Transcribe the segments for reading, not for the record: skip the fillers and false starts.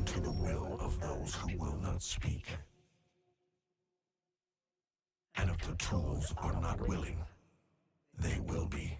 bend to the will of those who will not speak. And if the tools are not willing, they will be.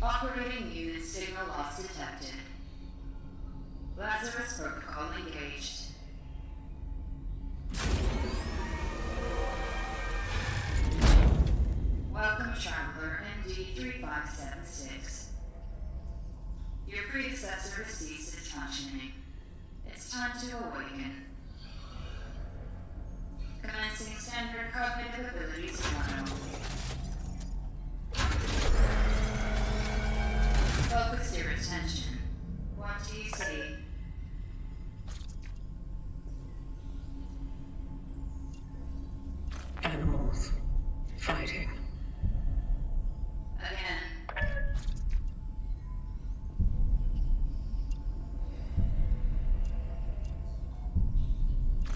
Operating unit signal loss detected. Lazarus protocol engaged. Welcome, Traveler MD3576. Your predecessor has ceased its functioning. It's time to awaken. Commencing standard cognitive abilities 1. Focus your attention. What do you see? Animals. Fighting. Again.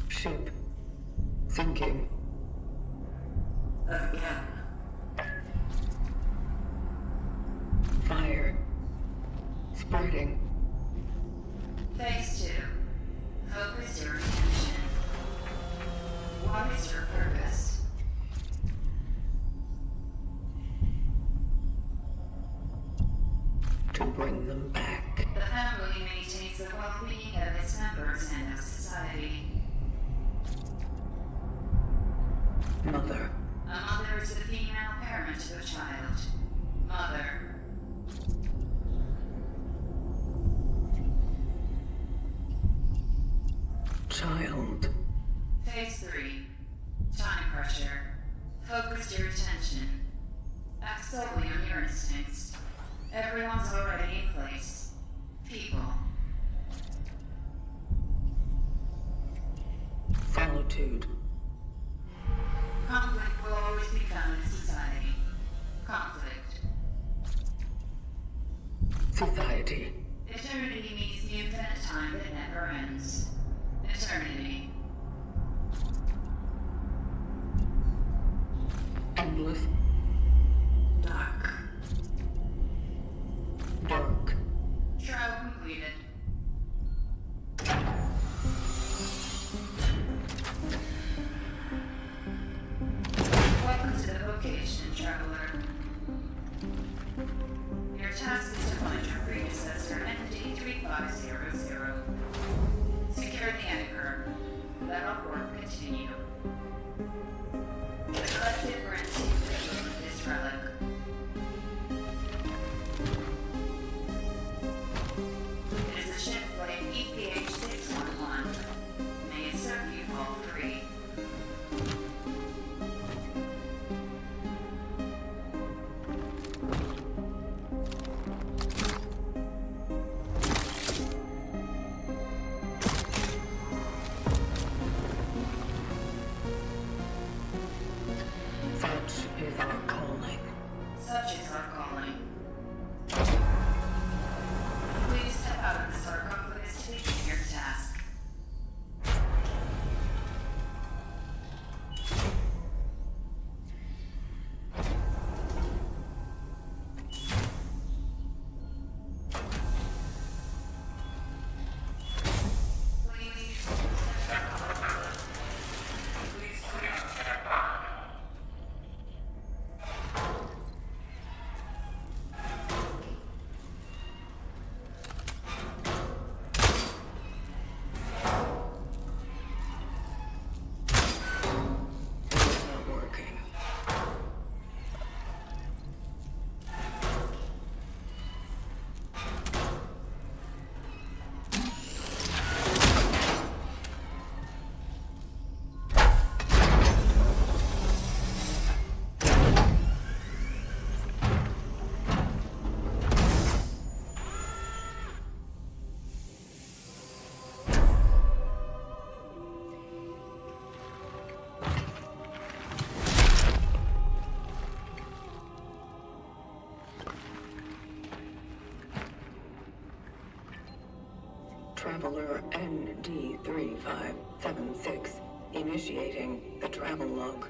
Ship. Sinking. Again. Fire. Spreading. Phase 2. Focus your attention. What is your purpose? To bring them back. The family maintains the well-being of its members and of society. Mother. A mother is the female parent of a child. Mother. Child. Phase 3. Time pressure. Focus your attention. Act solely on your instincts. Everyone's already in place. People. Solitude. Conflict will always be found in society. Conflict. Society. Eternity means the infinite time that never ends. Eternity. Endless. Dark. Dark. Trial completed. Welcome to the vocation, Traveler. Your task is to find your predecessor, MD3500. Secure the anchor. Let our work continue. The collective grants you with this relic. It is a ship like EPH611. May it serve you all free. Such is our calling. Such is our calling. Please step out of the sarcophagus to begin your task. Traveler ND3576 initiating the travel log.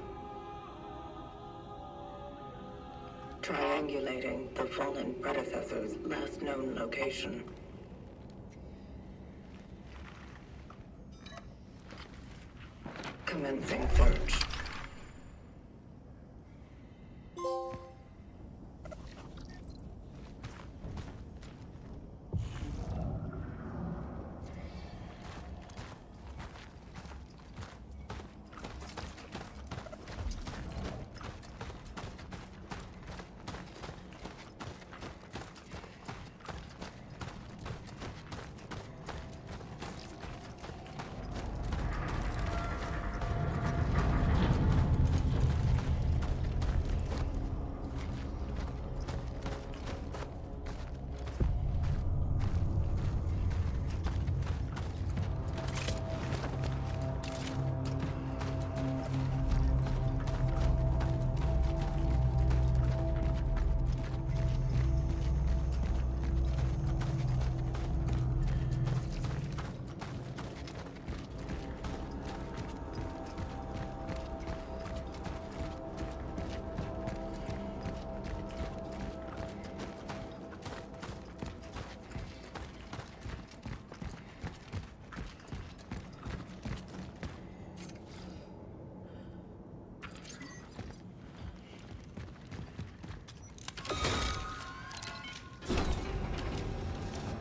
Triangulating the fallen predecessor's last known location. Commencing search.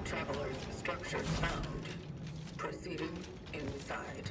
Traveler's structures found. Proceeding inside.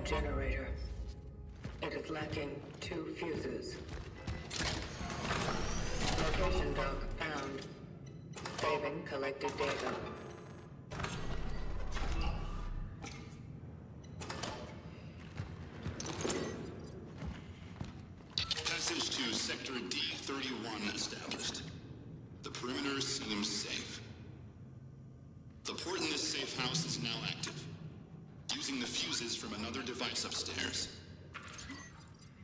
generator. It is lacking 2 fuses. Location dock found. Saving collected data. Passage to Sector D31 established. The perimeter seems safe. The port in this safe house is now active, using the fuses from another device upstairs.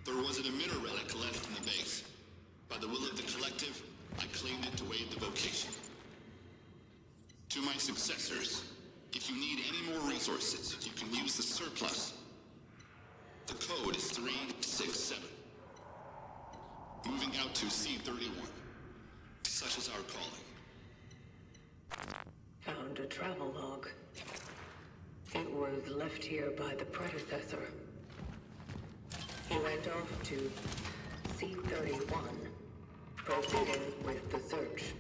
There was an emitter relic left in the base. By the will of the collective, I claimed it to aid the vocation. To my successors, if you need any more resources, you can use the surplus. The code is 367. Moving out to C31. Such is our calling. Found a travel log. It was left here by the predecessor. He went off to C31, proceeding with the search.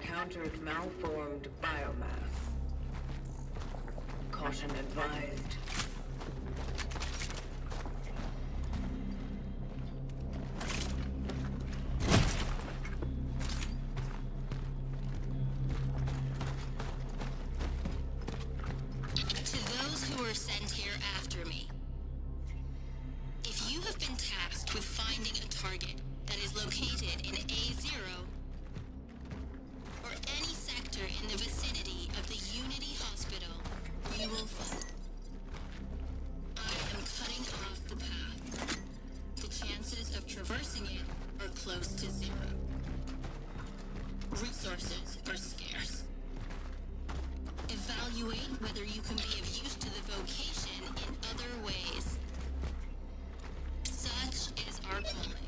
encountered malformed biomass. Caution advised. To those who were sent here after me, if you have been tasked with finding a target that is located in A0 or any sector in the vicinity of the Unity Hospital, you will find. I am cutting off the path. The chances of traversing it are close to zero. Resources are scarce. Evaluate whether you can be of use to the vocation in other ways. Such is our calling.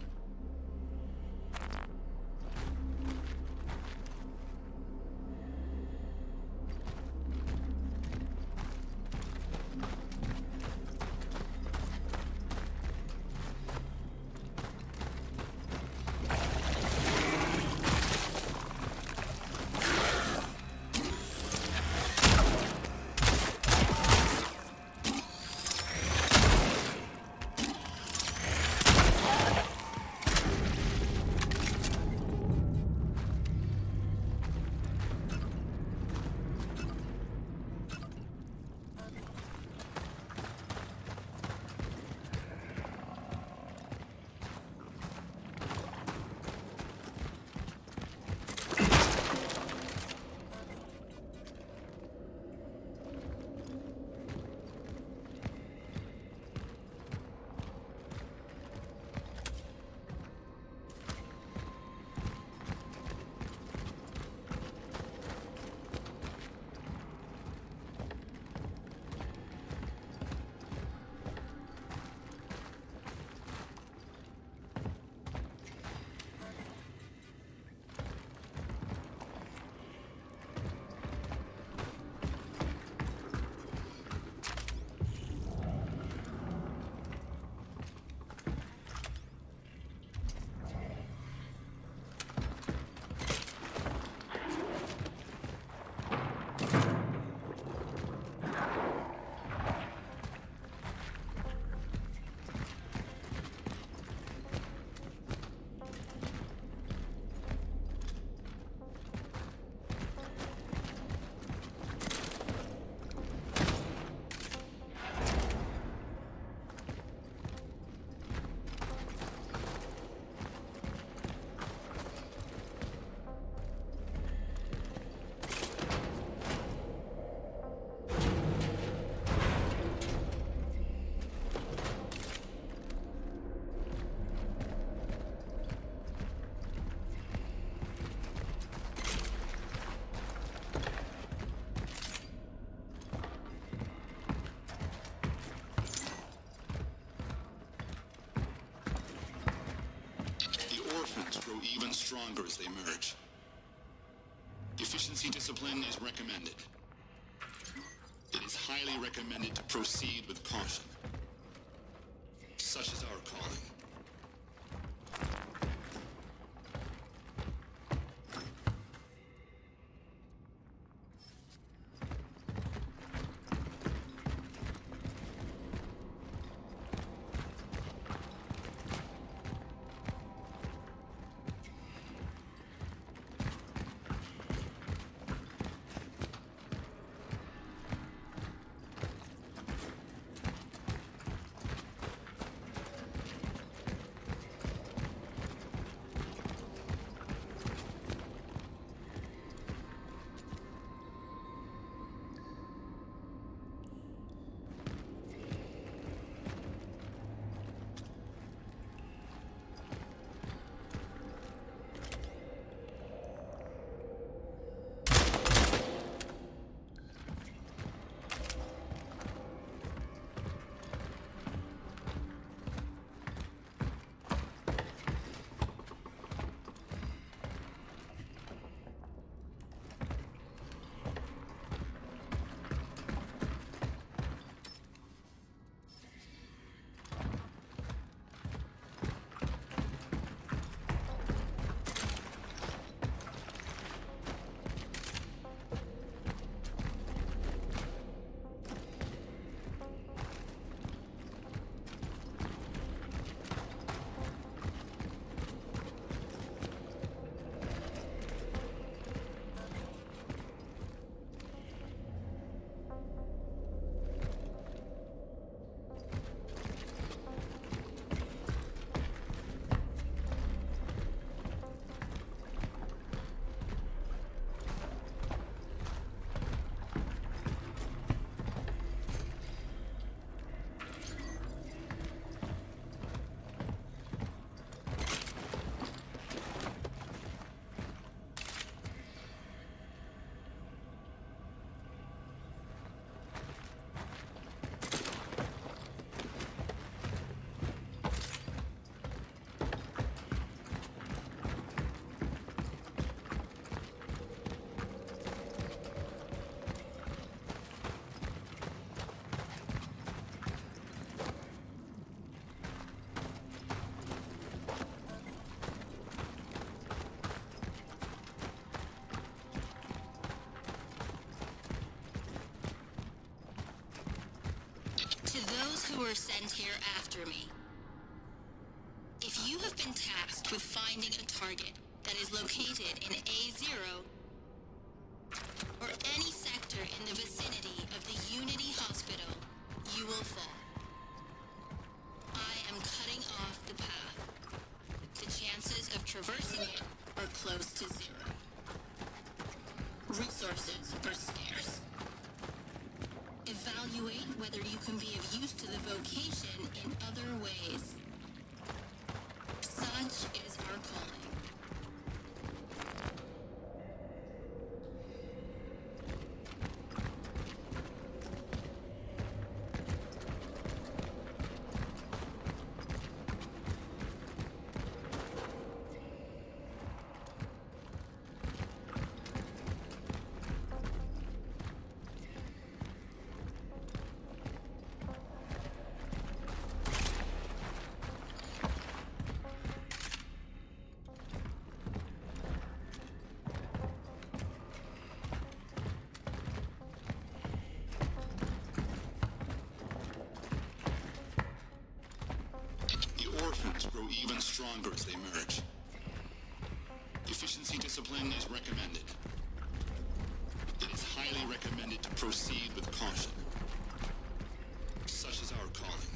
Orphans grow even stronger as they merge. Efficiency discipline is recommended. It is highly recommended to proceed with caution. Such is our calling. those who were sent here after me. If you have been tasked with finding a target that is located in A0 or any sector in the vicinity of the Unity Hospital, you will fall. I am cutting off the path. The chances of traversing it are close to zero. Resources are scarce. Evaluate whether you can be of use to the vocation in other ways. Such is our calling. Orphans grow even stronger as they merge. Efficiency discipline is recommended. It is highly recommended to proceed with caution. Such is our calling.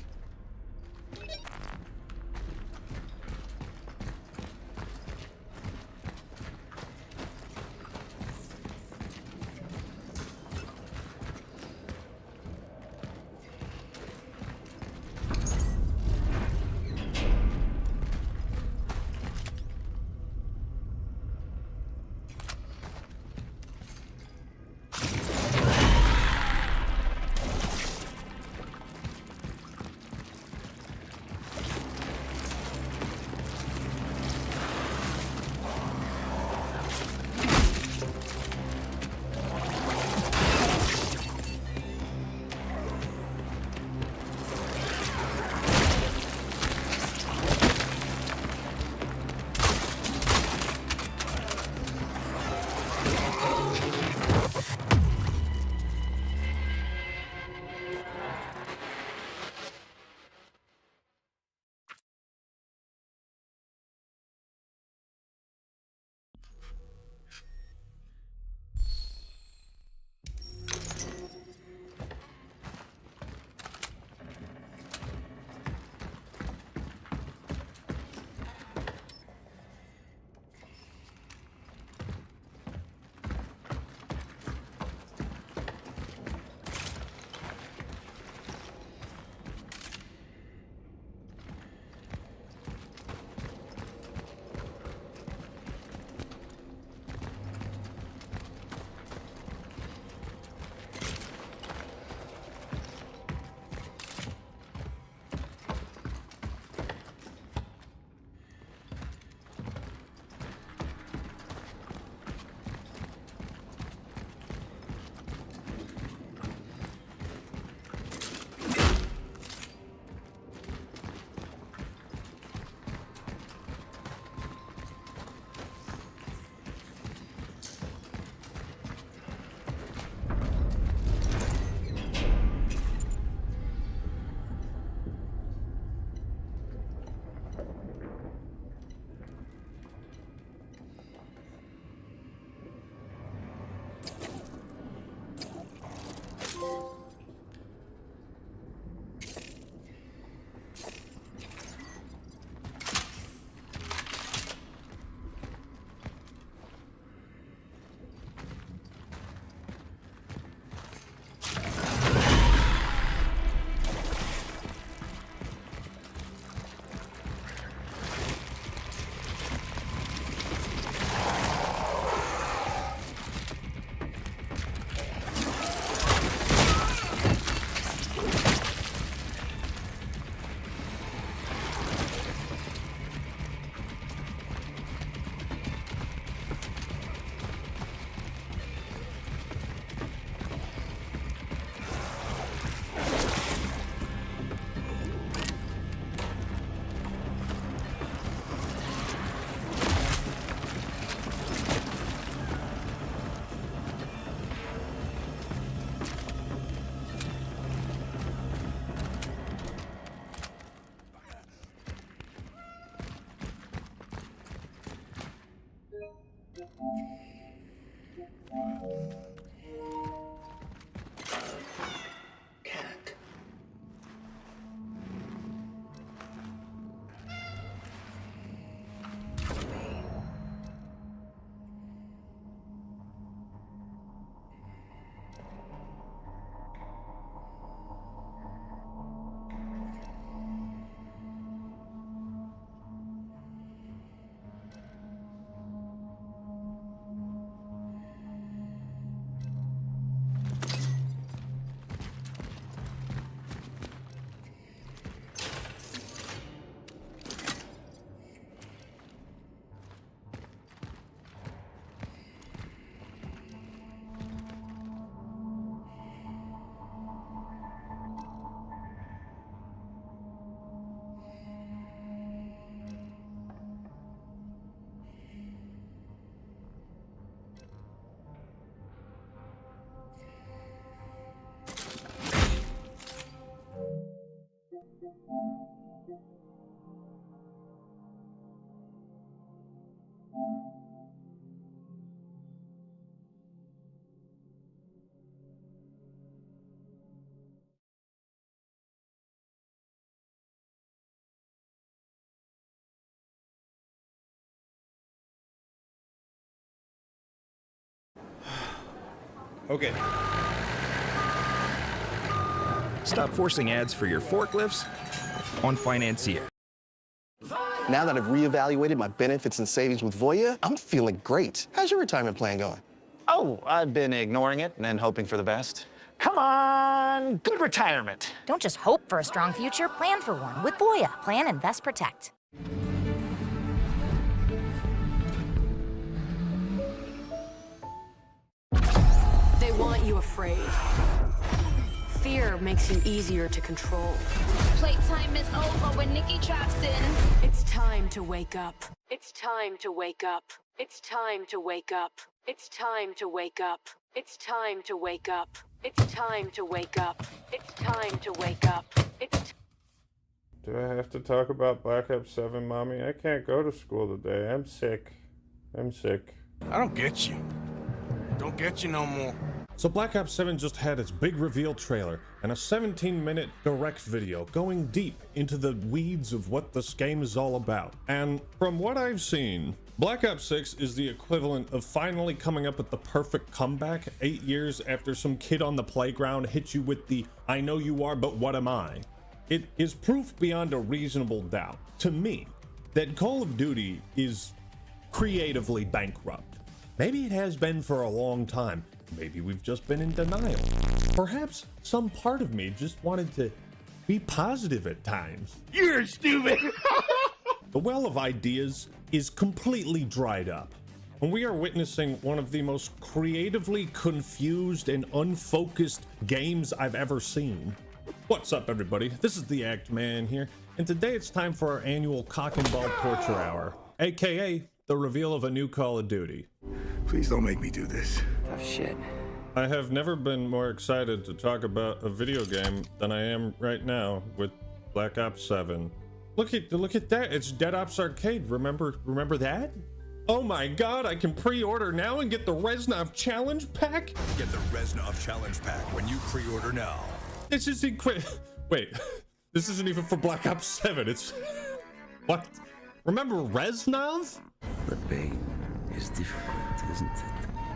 Okay. Stop forcing ads for your forklifts on Financier. Now that I've reevaluated my benefits and savings with Voya, I'm feeling great. How's your retirement plan going? Oh, I've been ignoring it and then hoping for the best. Come on, good retirement. Don't just hope for a strong future, plan for one with Voya. Plan, invest, protect. They want you afraid. Fear makes you easier to control. Playtime is over when Nikki drops in. It's time to wake up. It's time to wake up. It's time to wake up. It's time to wake up. It's time to wake up. It's time to wake up. It's time to wake up. Do I have to talk about Black Ops 7, Mommy? I can't go to school today. I'm sick. I'm sick. I don't get you. Don't get you no more. So Black Ops 7 just had its big reveal trailer and a 17-minute direct video going deep into the weeds of what this game is all about. And from what I've seen, Black Ops 6 is the equivalent of finally coming up with the perfect comeback 8 years after some kid on the playground hit you with the "I know you are, but what am I?" It is proof beyond a reasonable doubt, to me, that Call of Duty is creatively bankrupt. Maybe it has been for a long time. Maybe we've just been in denial. Perhaps some part of me just wanted to be positive at times. You're stupid. The well of ideas is completely dried up, and we are witnessing one of the most creatively confused and unfocused games I've ever seen. What's up, everybody? This is the Act Man here, and today it's time for our annual Cock and Ball Torture Hour, aka the reveal of a new Call of Duty. Please don't make me do this. Tough shit. I have never been more excited to talk about a video game than I am right now with Black Ops 7. Look at that, it's Dead Ops Arcade. Remember that? Oh my god, I can pre-order now and get the Reznov Challenge Pack? Get the Reznov Challenge Pack when you pre-order now. This is incredible. Wait, this isn't even for Black Ops 7, it's... What? Remember Reznov? But pain is difficult, isn't it?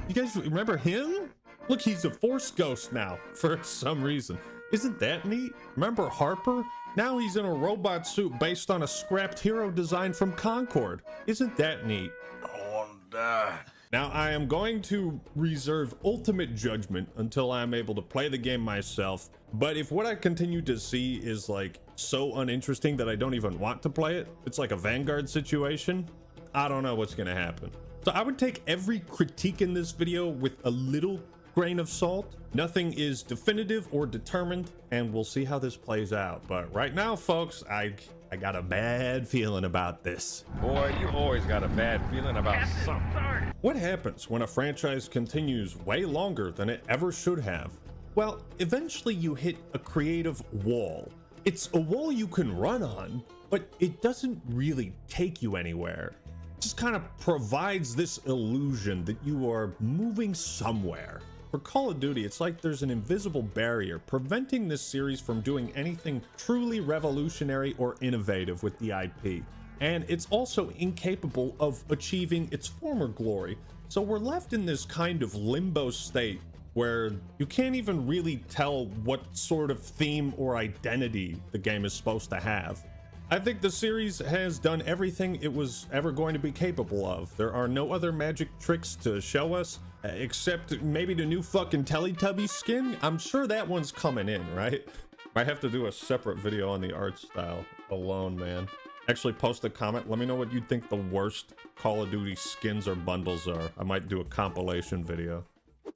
You guys remember him? Look, he's a Force Ghost now, for some reason. Isn't that neat? Remember Harper? Now he's in a robot suit based on a scrapped hero design from Concord. Isn't that neat? I want to die. Now, I am going to reserve ultimate judgment until I'm able to play the game myself, but if what I continue to see is like so uninteresting that I don't even want to play it, it's like a Vanguard situation, I don't know what's gonna happen. So I would take every critique in this video with a little grain of salt. Nothing is definitive or determined, and we'll see how this plays out. But right now, folks, I got a bad feeling about this. Boy, you always got a bad feeling about something. What happens when a franchise continues way longer than it ever should have? Well, eventually you hit a creative wall. It's a wall you can run on, but it doesn't really take you anywhere. It just kind of provides this illusion that you are moving somewhere. For Call of Duty, it's like there's an invisible barrier preventing this series from doing anything truly revolutionary or innovative with the IP. And it's also incapable of achieving its former glory. So we're left in this kind of limbo state where you can't even really tell what sort of theme or identity the game is supposed to have. I think the series has done everything it was ever going to be capable of. There are no other magic tricks to show us, except maybe the new fucking Teletubby skin. I'm sure that one's coming in, right? I have to do a separate video on the art style alone, man. Actually, post a comment. Let me know what you think the worst Call of Duty skins or bundles are. I might do a compilation video.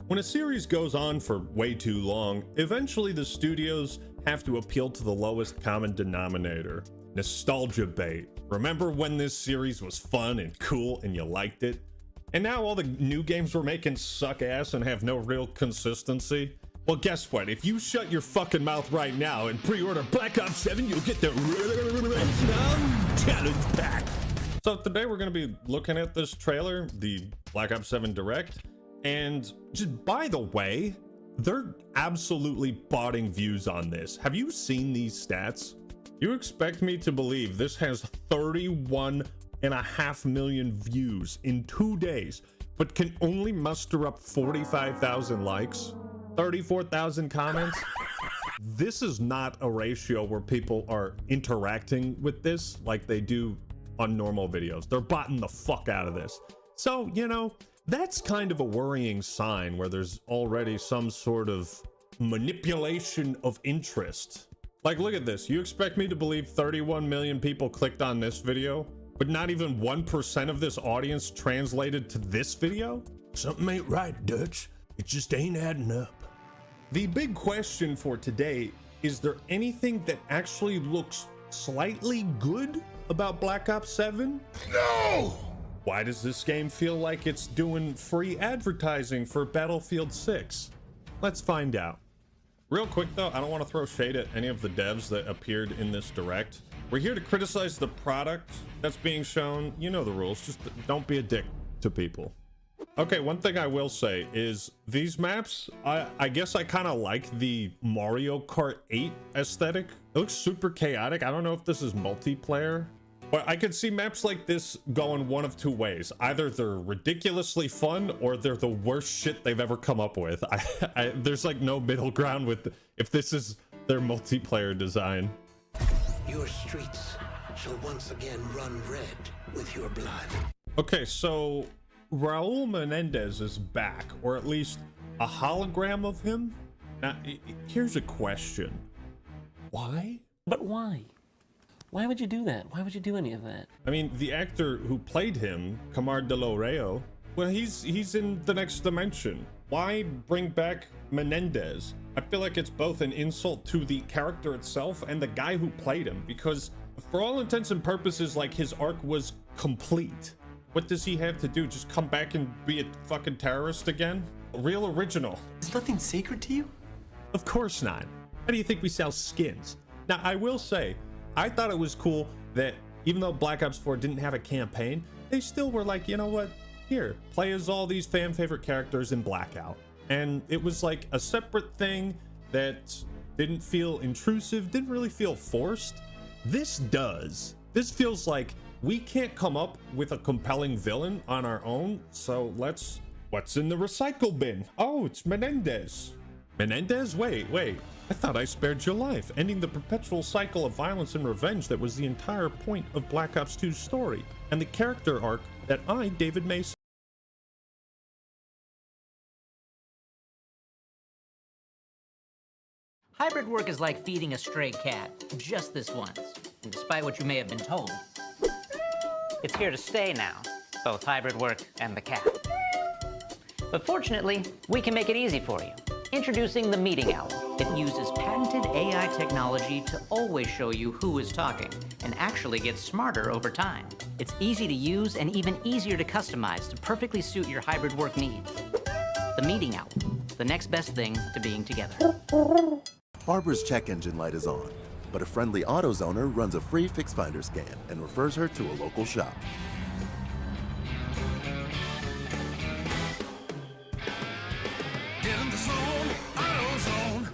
When a series goes on for way too long, eventually the studios have to appeal to the lowest common denominator. Nostalgia bait. Remember when this series was fun and cool and you liked it? And now all the new games we're making suck ass and have no real consistency? Well, guess what? If you shut your fucking mouth right now and pre-order Black Ops 7, you'll get the Challenge Pack. So today we're going to be looking at this trailer, the Black Ops 7 Direct. And just by the way, they're absolutely botting views on this. Have you seen these stats? You expect me to believe this has 31.5 million views in 2 days. but can only muster up 45,000 likes, 34,000 comments. This is not a ratio where people are interacting with this like they do on normal videos. They're botting the fuck out of this. So, you know, that's kind of a worrying sign where there's already some sort of manipulation of interest. Like, look at this. You expect me to believe 31 million people clicked on this video, but not even 1% of this audience translated to this video? Something ain't right, Dutch. It just ain't adding up. The big question for today, is there anything that actually looks slightly good about Black Ops 7? No! Why does this game feel like it's doing free advertising for Battlefield 6? Let's find out. Real quick though, I don't want to throw shade at any of the devs that appeared in this direct. We're here to criticize the product that's being shown. You know the rules, just don't be a dick to people. Okay, one thing I will say is these maps, I guess I kind of like the Mario Kart 8 aesthetic. It looks super chaotic. I don't know if this is multiplayer, but I could see maps like this going one of two ways. Either they're ridiculously fun or they're the worst shit they've ever come up with. There's like no middle ground with if this is their multiplayer design. Your streets shall once again run red with your blood. Okay, so Raul Menendez is back, or at least a hologram of him. Now, here's a question. Why? But why? Why would you do that? Why would you do any of that? I mean, the actor who played him, Camar de Loreo, well, he's in the next dimension. Why bring back Menendez? I feel like it's both an insult to the character itself and the guy who played him, because for all intents and purposes, like, his arc was complete. What does he have to do? Just come back and be a fucking terrorist again? Real original. Is nothing sacred to you? Of course not. How do you think we sell skins? Now, I will say, I thought it was cool that even though Black Ops 4 didn't have a campaign, they still were like, you know what? Here, play as all these fan favorite characters in Blackout. And it was like a separate thing that didn't feel intrusive, didn't really feel forced. This does. This feels like we can't come up with a compelling villain on our own, so what's in the recycle bin? Oh, it's Menendez. Menendez? Wait. I thought I spared your life, ending the perpetual cycle of violence and revenge that was the entire point of Black Ops 2's story, and the character arc that I, David Mason. Hybrid work is like feeding a stray cat, just this once, and despite what you may have been told. It's here to stay now, both hybrid work and the cat. But fortunately, we can make it easy for you. Introducing the Meeting Owl. It uses patented AI technology to always show you who is talking, and actually gets smarter over time. It's easy to use and even easier to customize to perfectly suit your hybrid work needs. The Meeting Owl, the next best thing to being together. Barbara's check engine light is on, but a friendly AutoZoner runs a free Fix Finder scan and refers her to a local shop. In the zone, AutoZone.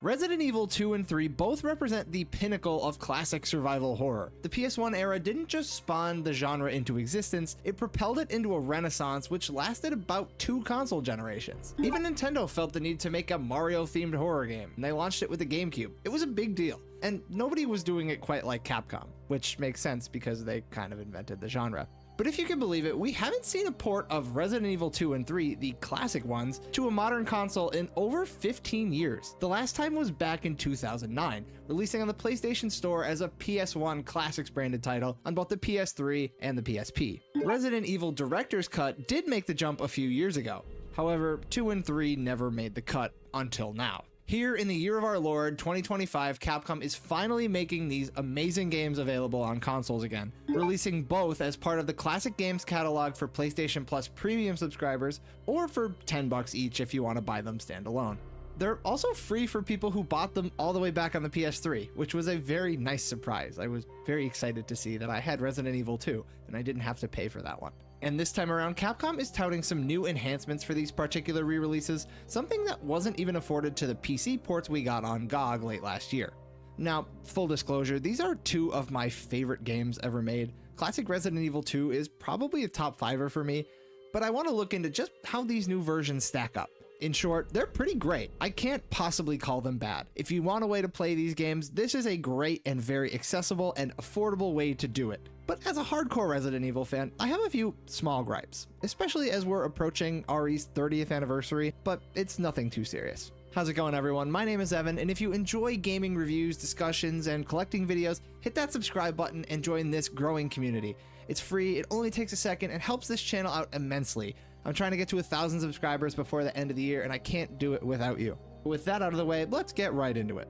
Resident Evil 2 and 3 both represent the pinnacle of classic survival horror. The PS1 era didn't just spawn the genre into existence, it propelled it into a renaissance which lasted about 2 console generations. Even Nintendo felt the need to make a Mario-themed horror game, and they launched it with the GameCube. It was a big deal, and nobody was doing it quite like Capcom, which makes sense because they kind of invented the genre. But if you can believe it, we haven't seen a port of Resident Evil 2 and 3, the classic ones, to a modern console in over 15 years. The last time was back in 2009, releasing on the PlayStation Store as a PS1 Classics branded title on both the PS3 and the PSP. Resident Evil Director's Cut did make the jump a few years ago. However, 2 and 3 never made the cut until now. Here in the year of our Lord, 2025, Capcom is finally making these amazing games available on consoles again, releasing both as part of the Classic Games catalog for PlayStation Plus premium subscribers, or for $10 each if you want to buy them standalone. They're also free for people who bought them all the way back on the PS3, which was a very nice surprise. I was very excited to see that I had Resident Evil 2, and I didn't have to pay for that one. And this time around, Capcom is touting some new enhancements for these particular re-releases, something that wasn't even afforded to the PC ports we got on GOG late last year. Now, full disclosure, these are 2 of my favorite games ever made. Classic Resident Evil 2 is probably a top 5er for me, but I want to look into just how these new versions stack up. In short, they're pretty great. I can't possibly call them bad. If you want a way to play these games, this is a great and very accessible and affordable way to do it. But as a hardcore Resident Evil fan, I have a few small gripes, especially as we're approaching RE's 30th anniversary, but it's nothing too serious. How's it going, everyone? My name is Evan, and if you enjoy gaming reviews, discussions, and collecting videos, hit that subscribe button and join this growing community. It's free, it only takes a second, and helps this channel out immensely. I'm trying to get to 1,000 subscribers before the end of the year, and I can't do it without you. With that out of the way, let's get right into it.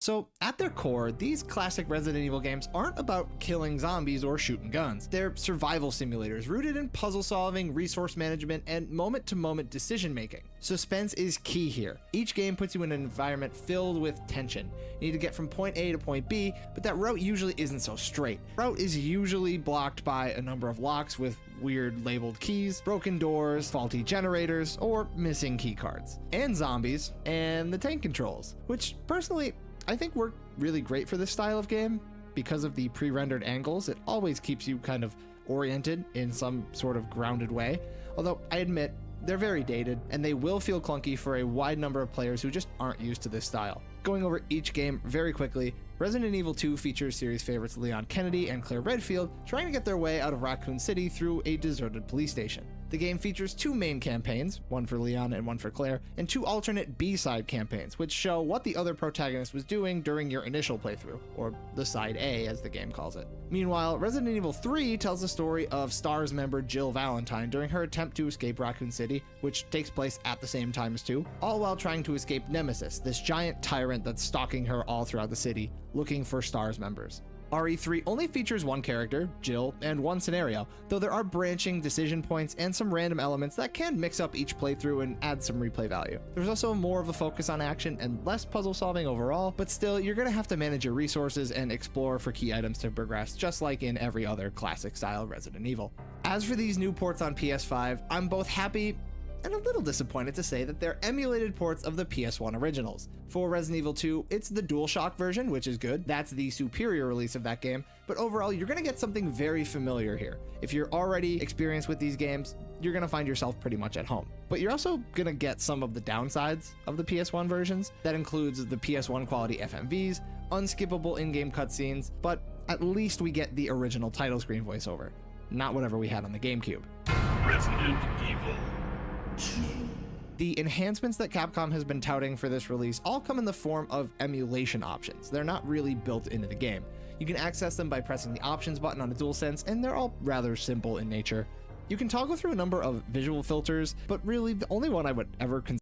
So, at their core, these classic Resident Evil games aren't about killing zombies or shooting guns. They're survival simulators rooted in puzzle solving, resource management, and moment-to-moment decision making. Suspense is key here. Each game puts you in an environment filled with tension. You need to get from point A to point B, but that route usually isn't so straight. Route is usually blocked by a number of locks with weird labeled keys, broken doors, faulty generators, or missing key cards. And zombies, and the tank controls, which personally, I think work really great for this style of game. Because of the pre-rendered angles, it always keeps you kind of oriented in some sort of grounded way. Although I admit, they're very dated, and they will feel clunky for a wide number of players who just aren't used to this style. Going over each game very quickly, Resident Evil 2 features series favorites Leon Kennedy and Claire Redfield trying to get their way out of Raccoon City through a deserted police station. The game features two main campaigns, one for Leon and one for Claire, and two alternate B-side campaigns, which show what the other protagonist was doing during your initial playthrough, or the Side A as the game calls it. Meanwhile, Resident Evil 3 tells the story of STARS member Jill Valentine during her attempt to escape Raccoon City, which takes place at the same time as 2, all while trying to escape Nemesis, this giant tyrant that's stalking her all throughout the city, looking for STARS members. RE3 only features one character, Jill, and one scenario, though there are branching decision points and some random elements that can mix up each playthrough and add some replay value. There's also more of a focus on action and less puzzle solving overall, but still, you're gonna have to manage your resources and explore for key items to progress, just like in every other classic style Resident Evil. As for these new ports on PS5, I'm both happy and a little disappointed to say that they're emulated ports of the PS1 originals. For Resident Evil 2, it's the DualShock version, which is good. That's the superior release of that game, but overall, you're gonna get something very familiar here. If you're already experienced with these games, you're gonna find yourself pretty much at home. But you're also gonna get some of the downsides of the PS1 versions. That includes the PS1 quality FMVs, unskippable in-game cutscenes, but at least we get the original title screen voiceover, not whatever we had on the GameCube. Resident Evil. The enhancements that Capcom has been touting for this release all come in the form of emulation options. They're not really built into the game. You can access them by pressing the options button on a DualSense, and they're all rather simple in nature. You can toggle through a number of visual filters, but really the only one I would ever consider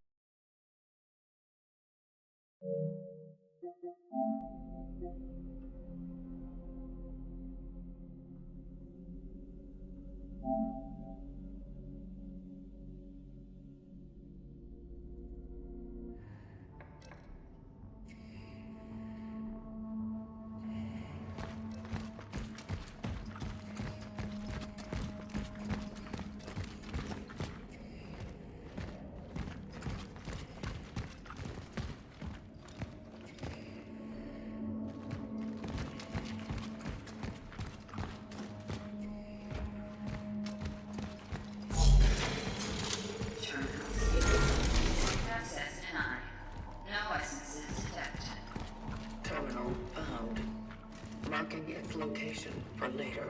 marking its location for later.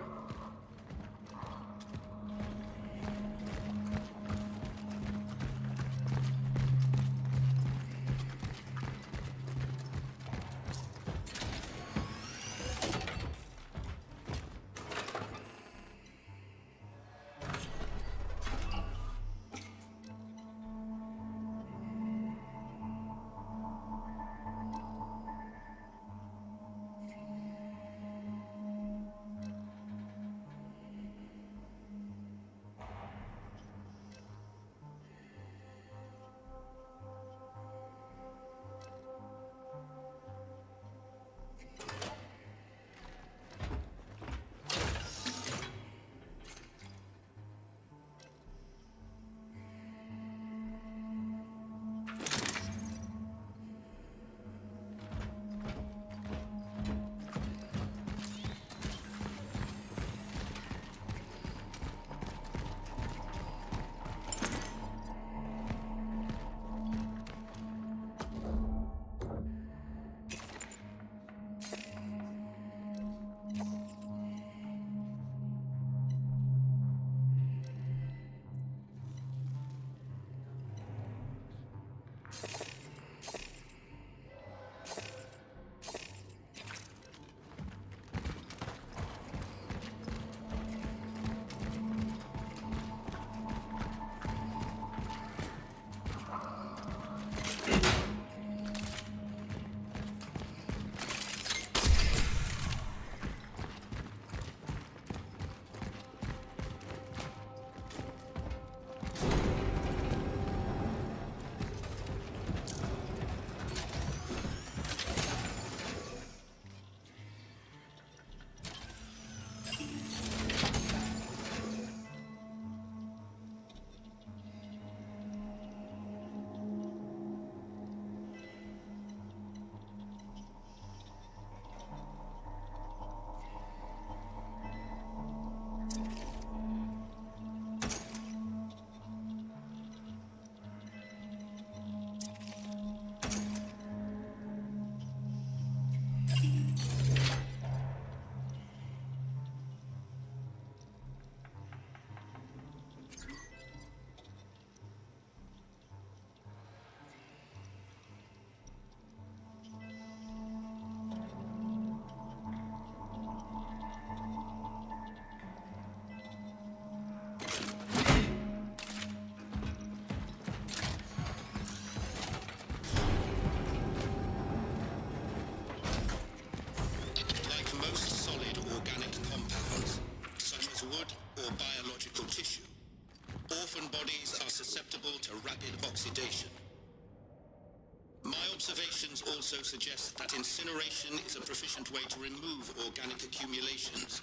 observations also suggest that incineration is a proficient way to remove organic accumulations,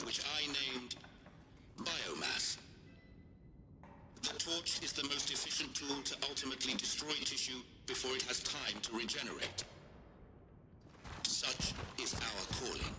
which I named biomass. The torch is the most efficient tool to ultimately destroy tissue before it has time to regenerate. Such is our calling.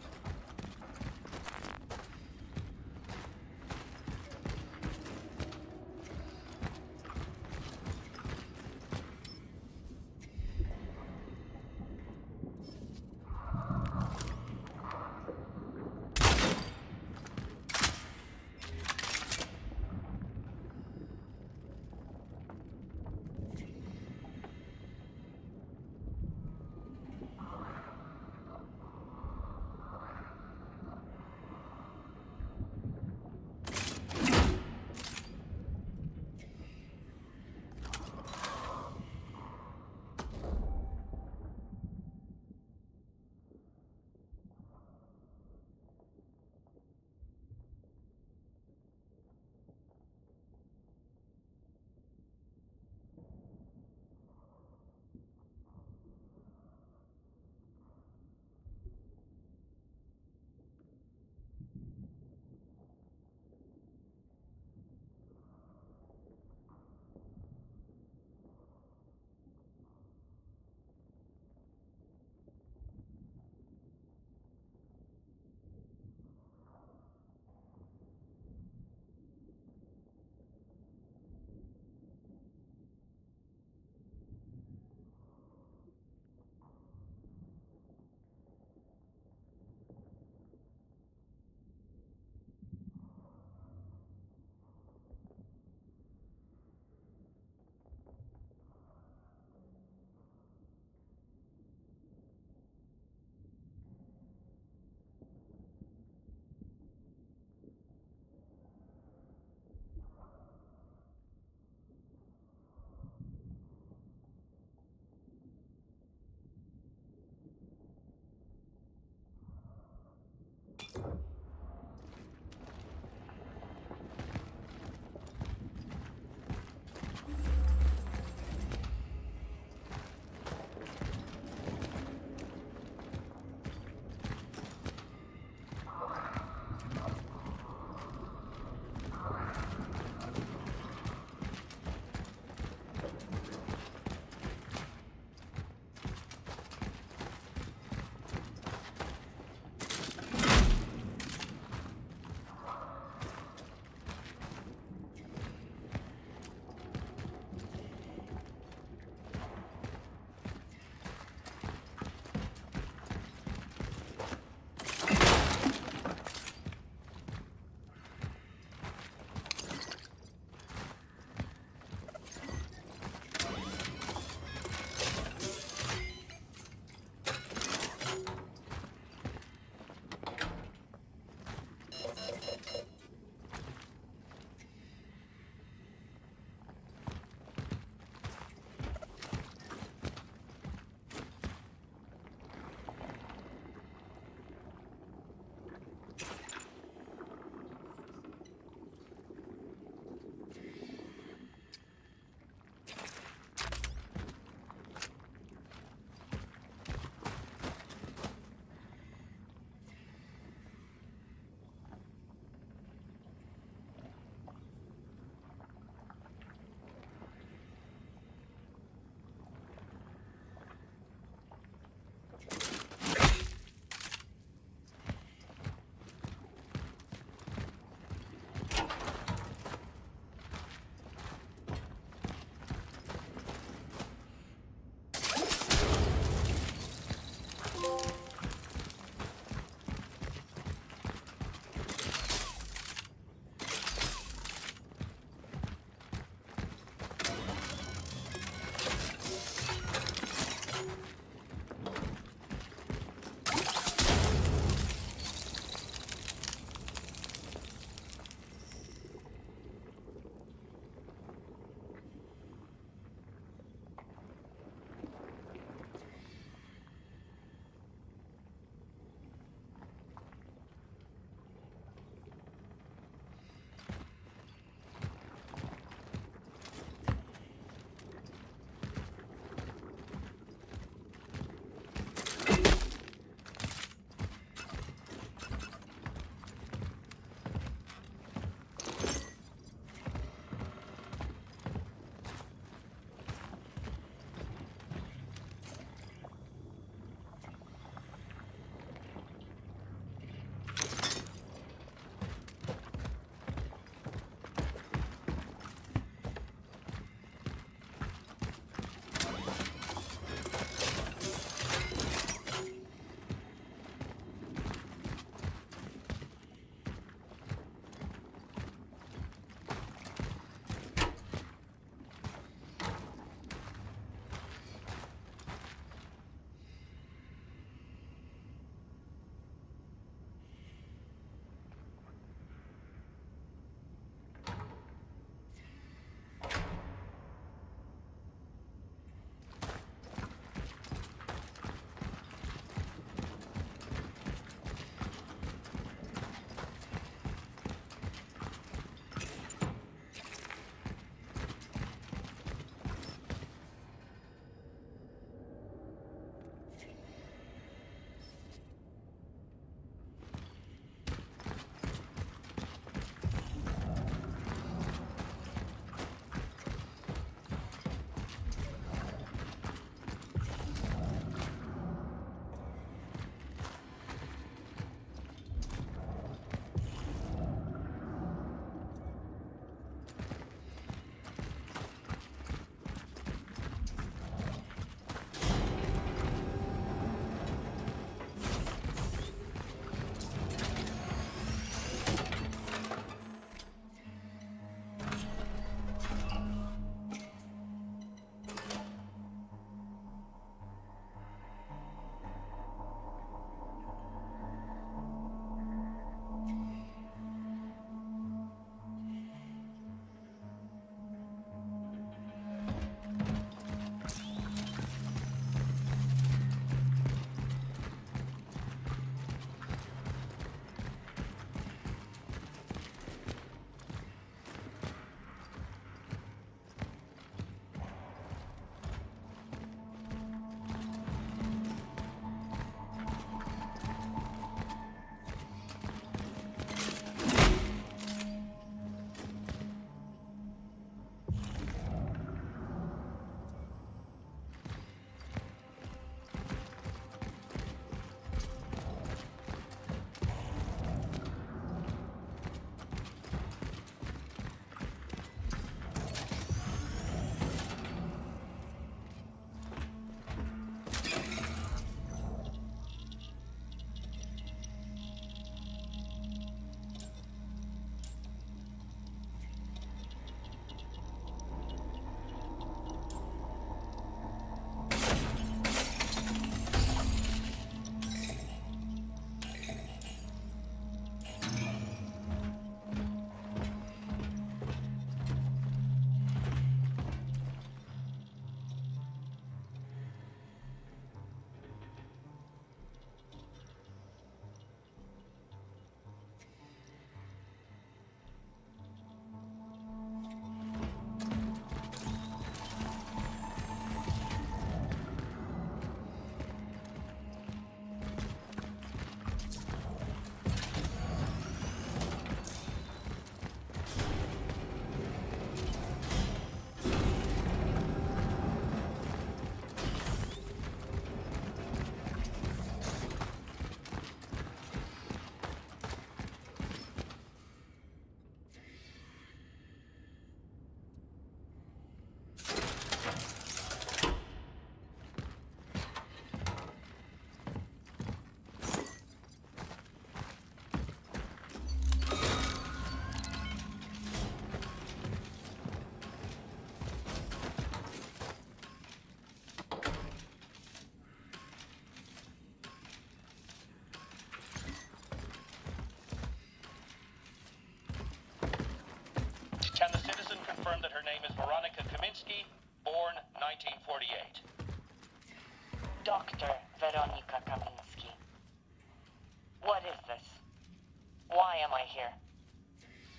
here?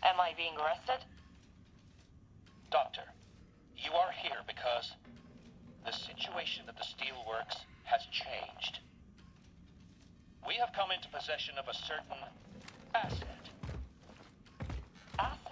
Am I being arrested? Doctor, you are here because the situation at the steelworks has changed. We have come into possession of a certain asset. Asset?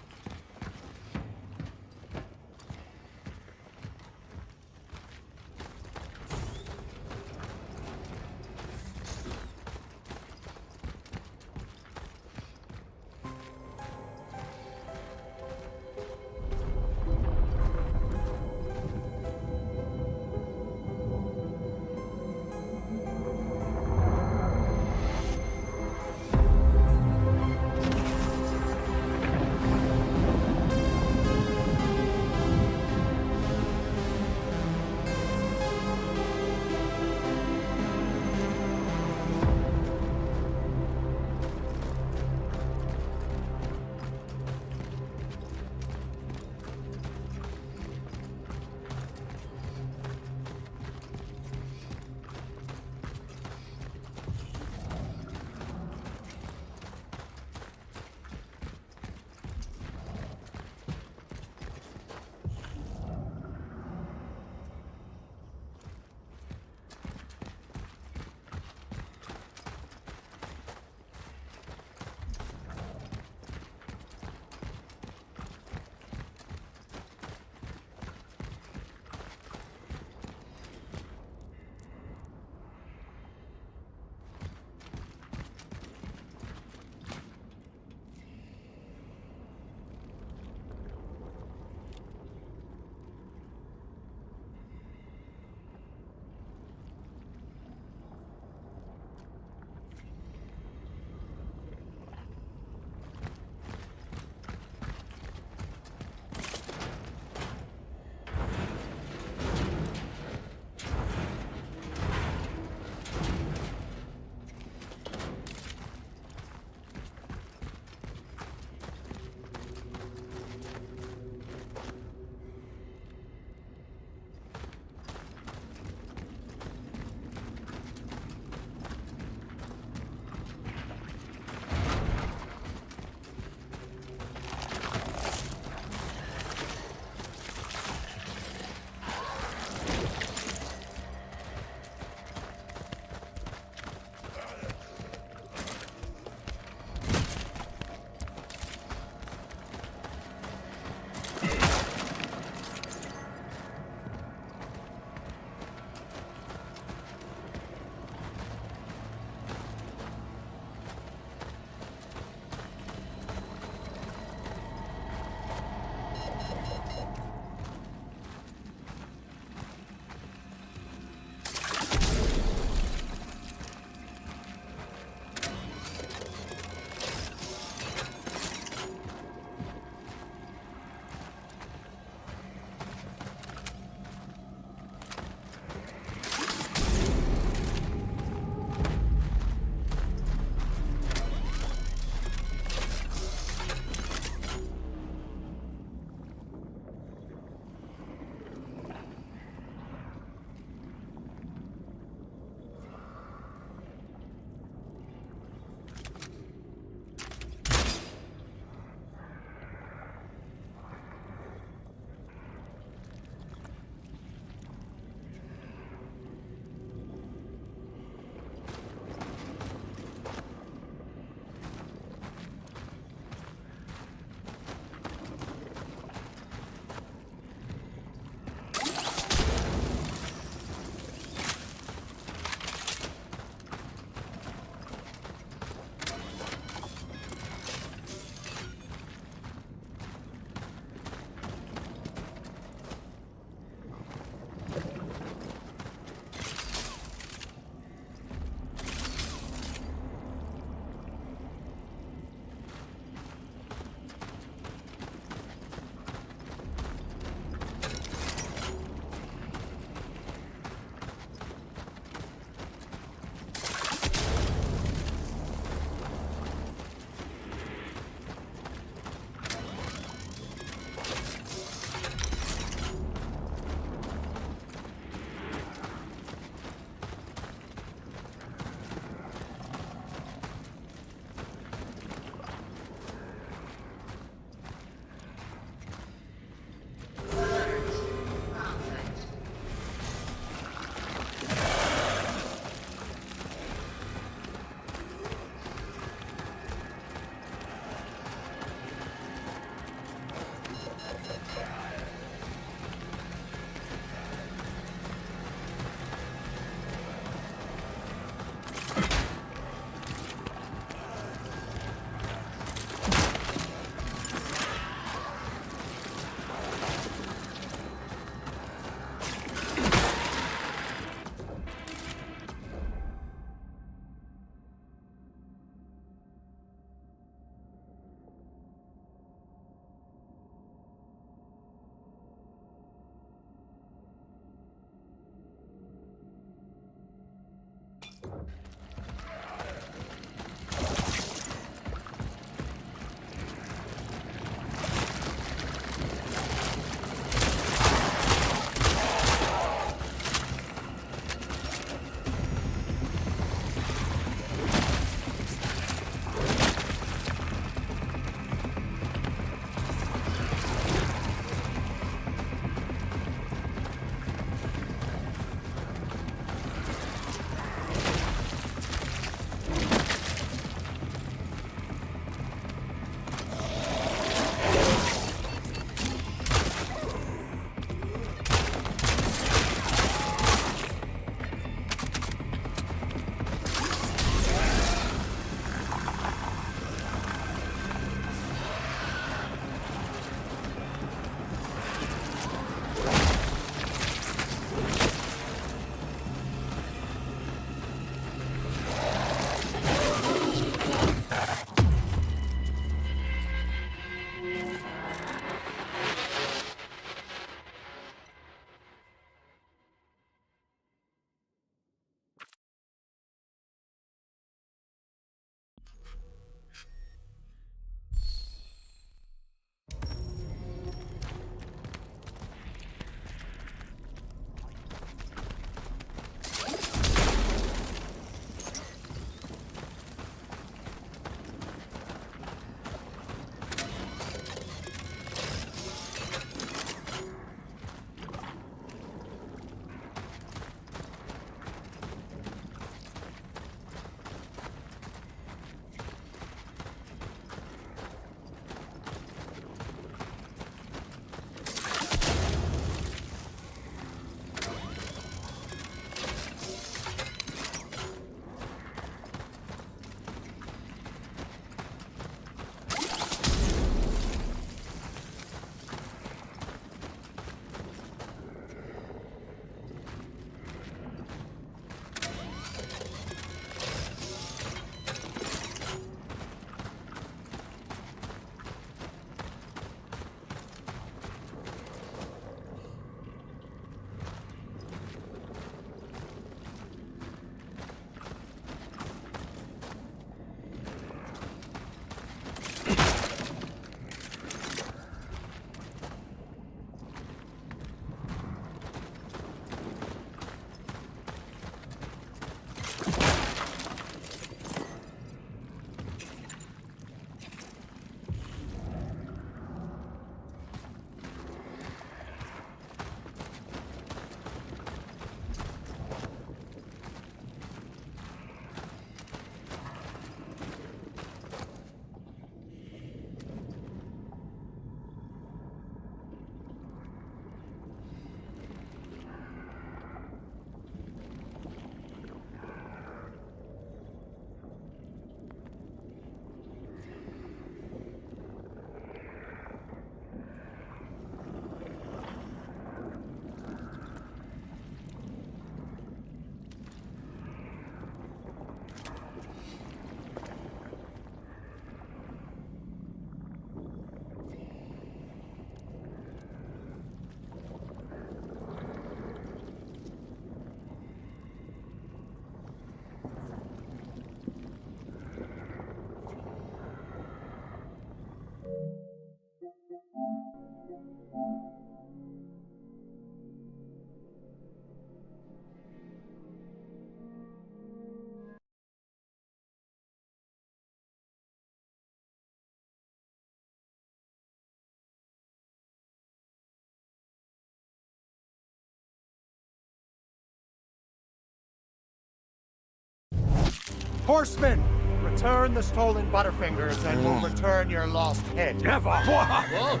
Horsemen, return the stolen Butterfingers and we'll return your lost head. Never! Whoa.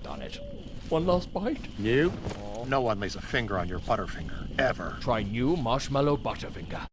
Done it. One last bite? You? No one lays a finger on your Butterfinger, ever. Try new Marshmallow Butterfinger.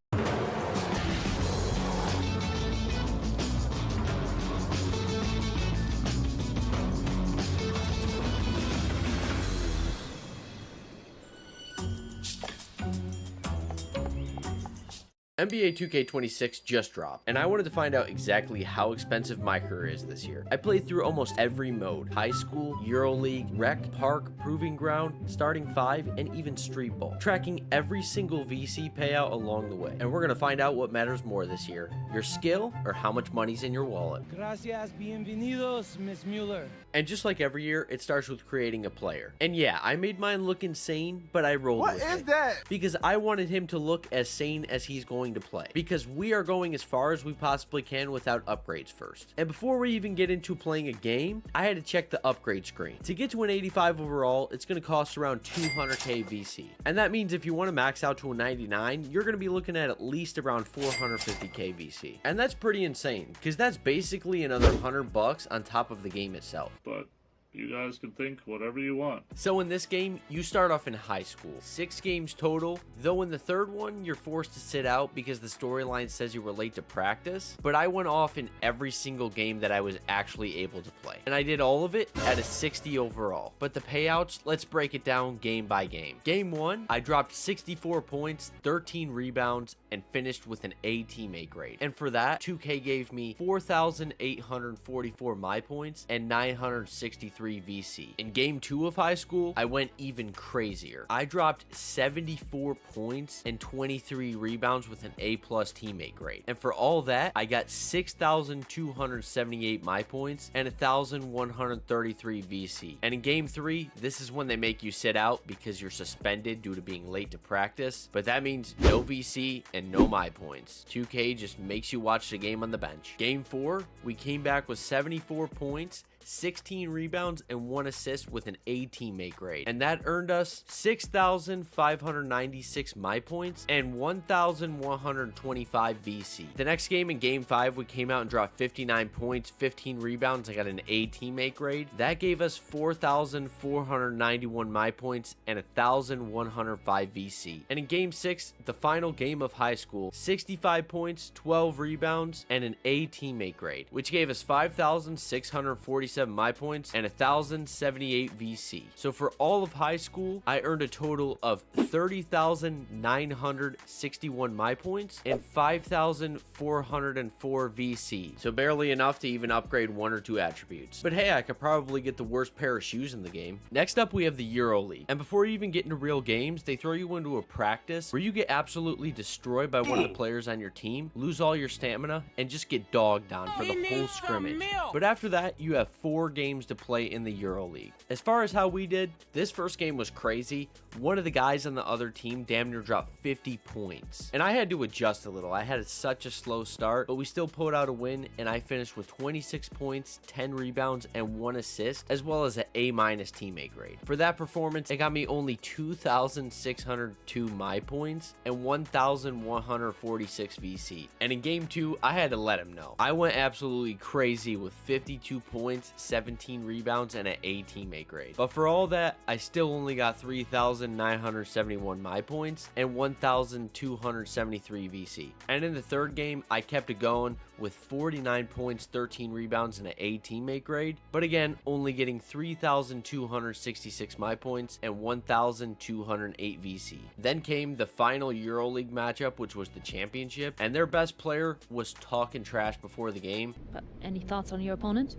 NBA 2K26 just dropped, and I wanted to find out exactly how expensive my career is this year. I played through almost every mode: high school, EuroLeague, Rec, Park, Proving Ground, Starting 5, and even Street Ball, tracking every single VC payout along the way. And we're gonna find out what matters more this year: your skill or how much money's in your wallet. Gracias, bienvenidos, Miss Mueller. And just like every year, it starts with creating a player. And yeah, I made mine look insane, but I rolled with it. What is that? Because I wanted him to look as sane as he's going to play, because we are going as far as we possibly can without upgrades first. And before we even get into playing a game, I had to check the upgrade screen. To get to an 85 overall, it's going to cost around 200k VC, and that means if you want to max out to a 99, you're going to be looking at least around 450k VC, and that's pretty insane, because that's basically another $100 on top of the game itself. But you guys can think whatever you want. So in this game, you start off in high school. 6 games total, though in the third one, you're forced to sit out because the storyline says you were late to practice. But I went off in every single game that I was actually able to play, and I did all of it at a 60 overall. But the payouts, let's break it down game by game. Game 1, I dropped 64 points, 13 rebounds, and finished with an A teammate grade. And for that, 2K gave me 4,844 my points and 963 VC. In game 2 of high school, I went even crazier. I dropped 74 points and 23 rebounds with an A+ teammate grade. And for all that, I got 6,278 my points and 1,133 VC. And in game 3, this is when they make you sit out because you're suspended due to being late to practice. But that means no VC and no my points. 2K just makes you watch the game on the bench. Game 4, we came back with 74 points, 16 rebounds, and 1 assist with an A teammate grade. And that earned us 6,596 my points and 1,125 VC. The next game, in game 5, we came out and dropped 59 points, 15 rebounds. I got an A teammate grade. That gave us 4,491 my points and 1,105 VC. And in game 6, the final game of high school, 65 points, 12 rebounds, and an A teammate grade, which gave us 5,647 my points and 1,078 VC. So for all of high school, I earned a total of 30,961 my points and 5,404 VC. So barely enough to even upgrade 1 or 2 attributes. But hey, I could probably get the worst pair of shoes in the game. Next up, we have the EuroLeague. And before you even get into real games, they throw you into a practice where you get absolutely destroyed by one of the players on your team, lose all your stamina, and just get dogged on for the whole scrimmage. But after that, you have 4 games to play in the EuroLeague. As far as how we did, this first game was crazy. One of the guys on the other team damn near dropped 50 points. And I had to adjust a little. I had such a slow start, but we still pulled out a win, and I finished with 26 points, 10 rebounds, and 1 assist, as well as an A- teammate grade. For that performance, it got me only 2,602 my points and 1,146 VC. And in game 2, I had to let him know. I went absolutely crazy with 52 points, 17 rebounds, and an A teammate grade. But for all that, I still only got 3,971 my points and 1,273 VC. And in the third game, I kept it going with 49 points, 13 rebounds, and an A teammate grade. But again, only getting 3,266 my points and 1,208 VC. Then came the final EuroLeague matchup, which was the championship, and their best player was talking trash before the game. But any thoughts on your opponent?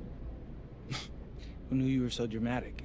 Who knew you were so dramatic?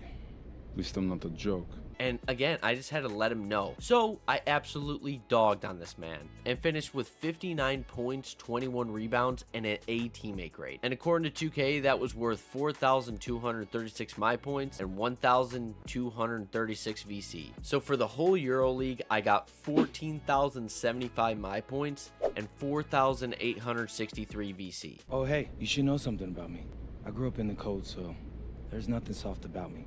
At least I'm not a joke. And again, I just had to let him know. So I absolutely dogged on this man and finished with 59 points, 21 rebounds, and an A teammate grade. And according to 2K, that was worth 4,236 my points and 1,236 VC. So for the whole EuroLeague, I got 14,075 my points and 4,863 VC. Oh, hey, you should know something about me. I grew up in the cold, so there's nothing soft about me.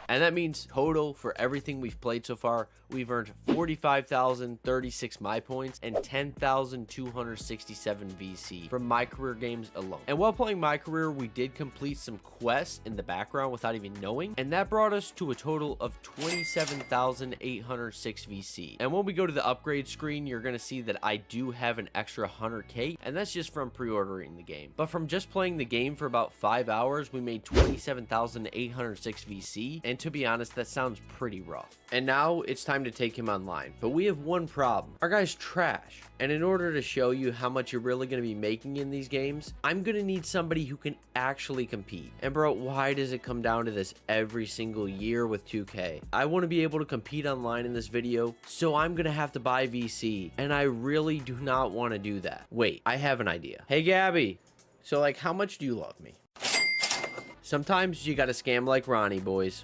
And that means total for everything we've played so far, we've earned 45,036 my points and 10,267 VC from my career games alone. And while playing my career, we did complete some quests in the background without even knowing, and that brought us to a total of 27,806 VC. And when we go to the upgrade screen, you're going to see that I do have an extra 100k, and that's just from pre-ordering the game. But from just playing the game for about 5 hours, we made 27,806 VC, and to be honest, that sounds pretty rough. And now it's time to take him online. But we have one problem. Our guy's trash. And in order to show you how much you're really going to be making in these games, I'm going to need somebody who can actually compete. And bro, why does it come down to this every single year with 2K? I want to be able to compete online in this video, so I'm going to have to buy VC. And I really do not want to do that. Wait, I have an idea. Hey Gabby, so like how much do you love me? Sometimes you gotta scam like Ronnie, boys.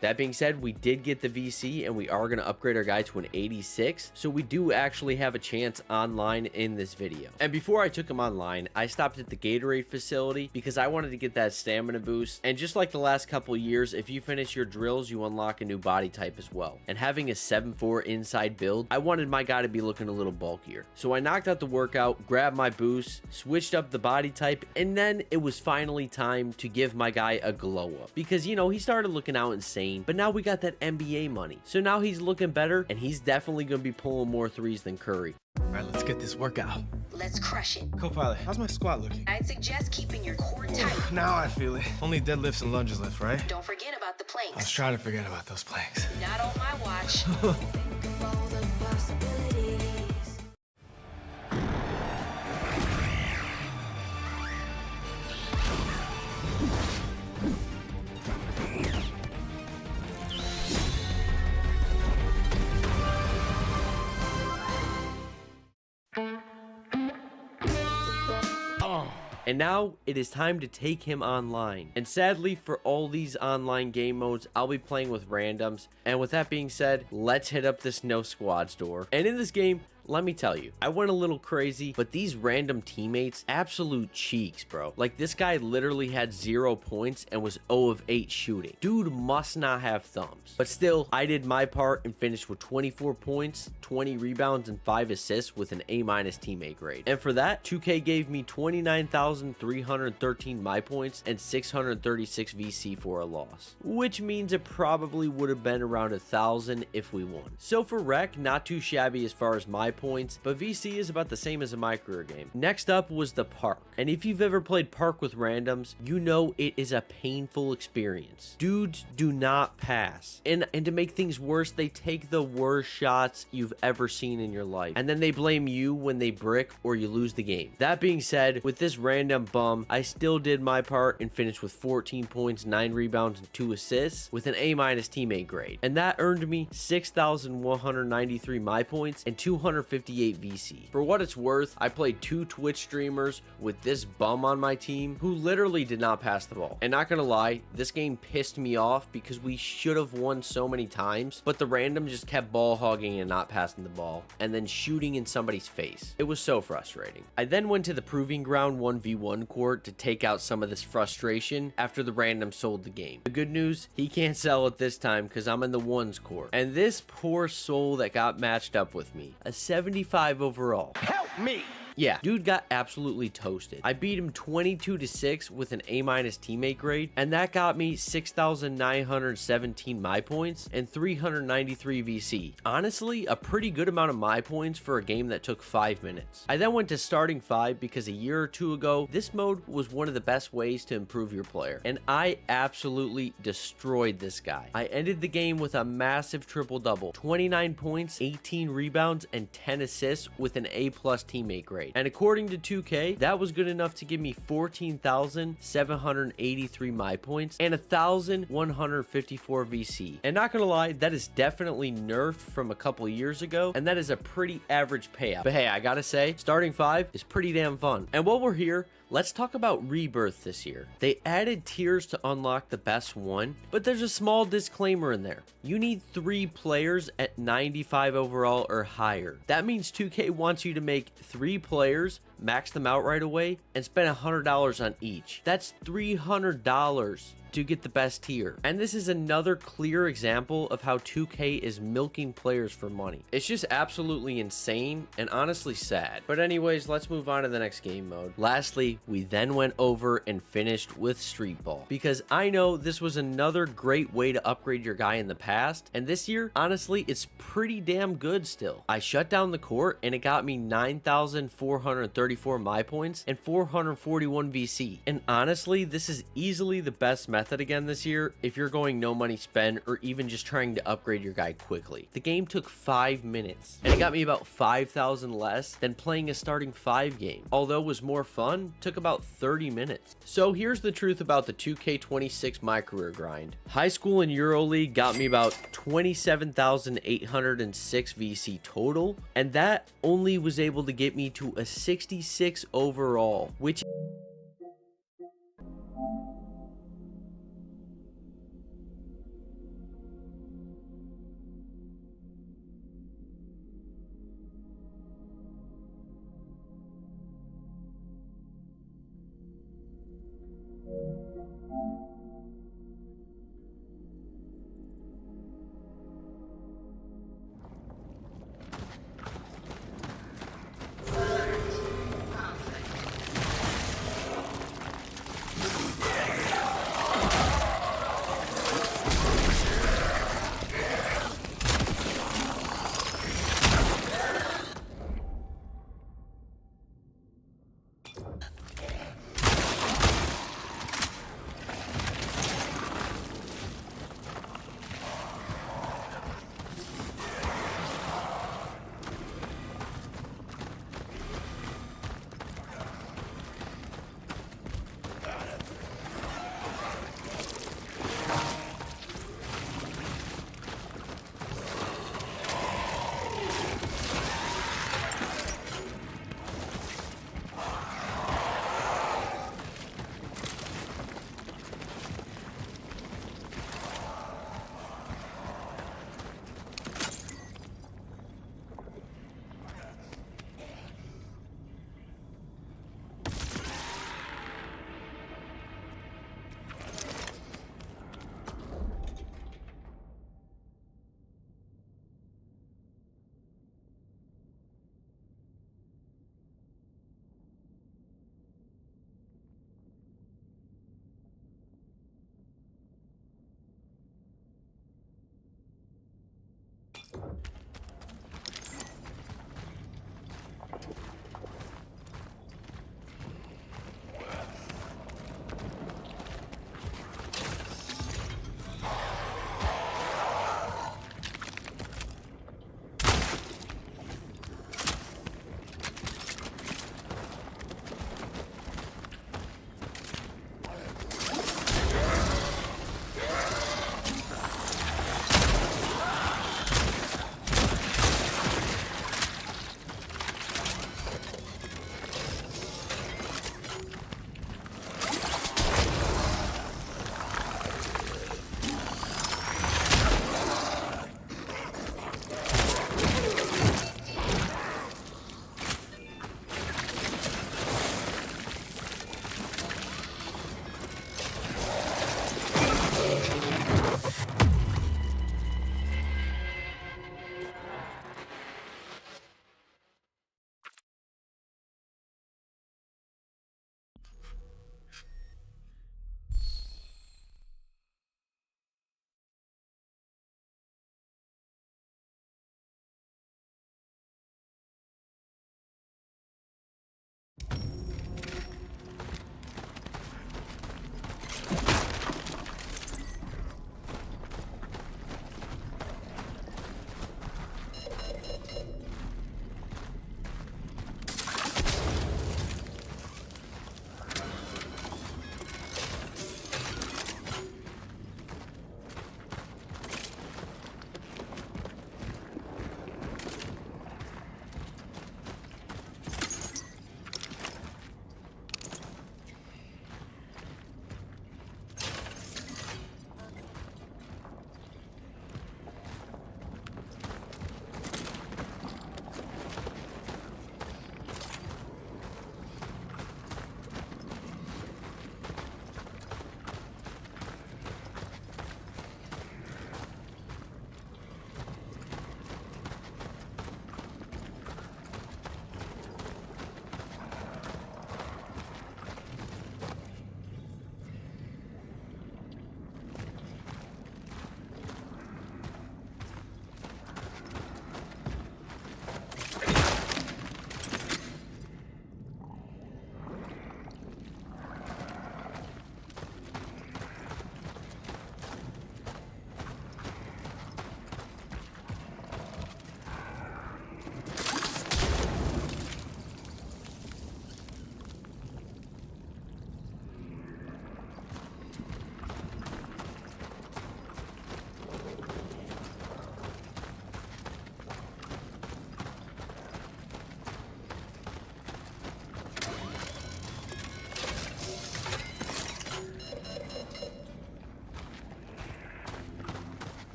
That being said, we did get the VC and we are going to upgrade our guy to an 86. So we do actually have a chance online in this video. And before I took him online, I stopped at the Gatorade facility because I wanted to get that stamina boost. And just like the last couple years, if you finish your drills, you unlock a new body type as well. And having a 7'4" inside build, I wanted my guy to be looking a little bulkier. So I knocked out the workout, grabbed my boost, switched up the body type, and then it was finally time to give my guy a glow up. Because, you know, he started looking out insane. But now we got that NBA money. So now he's looking better, and he's definitely going to be pulling more threes than Curry. All right, let's get this workout. Let's crush it. Co-pilot, how's my squat looking? I'd suggest keeping your core tight. Now I feel it. Only deadlifts and lunges left, right? Don't forget about the planks. I was trying to forget about those planks. Not on my watch. And now it is time to take him online. And sadly, for all these online game modes, I'll be playing with randoms. And with that being said, let's hit up this no squads door. And in this game, let me tell you, I went a little crazy, but these random teammates, absolute cheeks, bro. Like, this guy literally had 0 points and was 0 of 8 shooting. Dude must not have thumbs. But still, I did my part and finished with 24 points, 20 rebounds, and 5 assists with an A- teammate grade. And for that, 2K gave me 29,313 my points and 636 VC for a loss. Which means it probably would have been around 1,000 if we won. So for rec, not too shabby as far as my points, but VC is about the same as a my career game. Next up was the park. And if you've ever played park with randoms, you know it is a painful experience. Dudes do not pass. And to make things worse, they take the worst shots you've ever seen in your life. And then they blame you when they brick or you lose the game. That being said, with this random bum, I still did my part and finished with 14 points, 9 rebounds, and 2 assists with an A- teammate grade. And that earned me 6,193 my points and 258 VC. For what it's worth, I played 2 Twitch streamers with this bum on my team who literally did not pass the ball. And not gonna lie, this game pissed me off because we should have won so many times, but the random just kept ball hogging and not passing the ball, and then shooting in somebody's face. It was so frustrating. I then went to the Proving Ground 1v1 court to take out some of this frustration after the random sold the game. The good news, he can't sell it this time because I'm in the ones court. And this poor soul that got matched up with me, a 75 overall. Help me! Yeah, dude got absolutely toasted. I beat him 22-6 with an A- teammate grade, and that got me 6,917 my points and 393 VC. Honestly, a pretty good amount of my points for a game that took 5 minutes. I then went to starting 5 because a year or two ago, this mode was one of the best ways to improve your player, and I absolutely destroyed this guy. I ended the game with a massive triple-double, 29 points, 18 rebounds, and 10 assists with an A+ teammate grade. upgrade. And according to 2K, that was good enough to give me 14,783 my points and 1,154 VC. And not gonna lie, that is definitely nerfed from a couple years ago, and that is a pretty average payout. But hey, I gotta say, starting 5 is pretty damn fun. And while we're here, let's talk about Rebirth this year. They added tiers to unlock the best one, but there's a small disclaimer in there. You need 3 players at 95 overall or higher. That means 2K wants you to make 3 players, max them out right away, and spend $100 on each. That's $300 to get the best tier. And this is another clear example of how 2K is milking players for money. It's just absolutely insane and honestly sad. But anyways, let's move on to the next game mode. Lastly, we then went over and finished with Street Ball, because I know this was another great way to upgrade your guy in the past, and this year, honestly, it's pretty damn good still. I shut down the court and it got me 9,434 my points and 441 VC. And honestly, this is easily the best method again this year if you're going no money spend or even just trying to upgrade your guy quickly. The game took 5 minutes and it got me about 5,000 less than playing a starting 5 game. Although it was more fun, took about 30 minutes. So here's the truth about the 2K26 my career grind. High school and EuroLeague got me about 27,806 VC total, and that only was able to get me to a 66 overall, which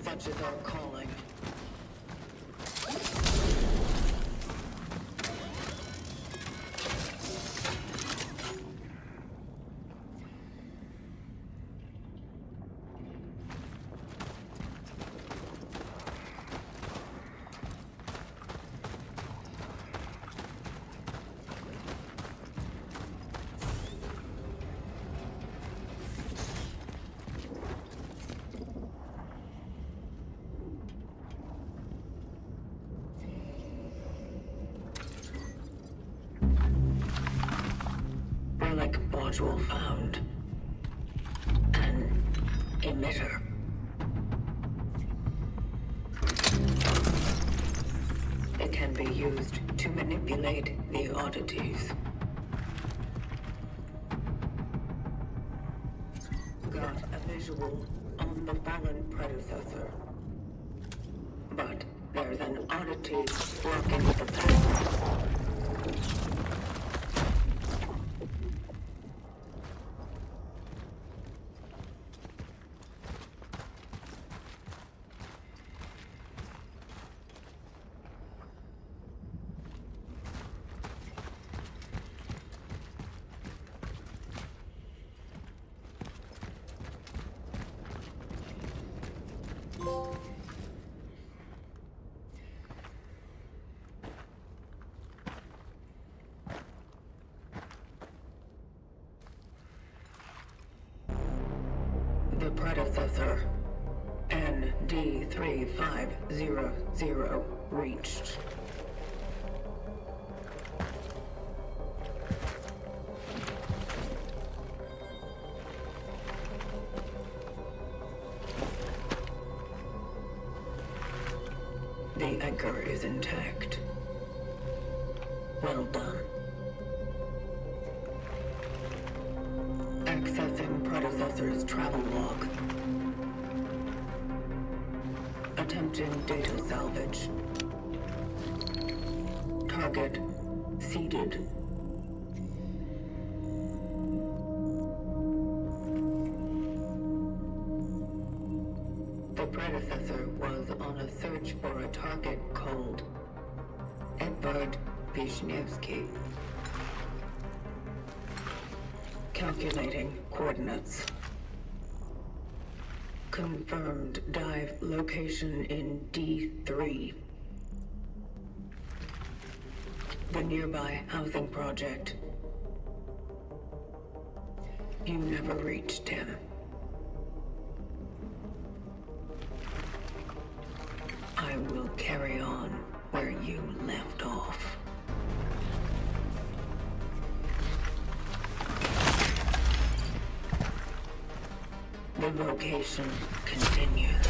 Such is our calling. Relic module found. An emitter. It can be used to manipulate the oddities. Got a visual on the fallen predecessor. But there's an oddity blocking the path. The predecessor, ND3500, reached. The anchor is intact. Well done. Accessing predecessor's travel log. Attempting data salvage. Target seeded. The predecessor was on a search for a target called Ps5. Calculating coordinates. Confirmed dive location in D3. The nearby housing project. You never reached him. I will carry on where you left off. The vocation continues.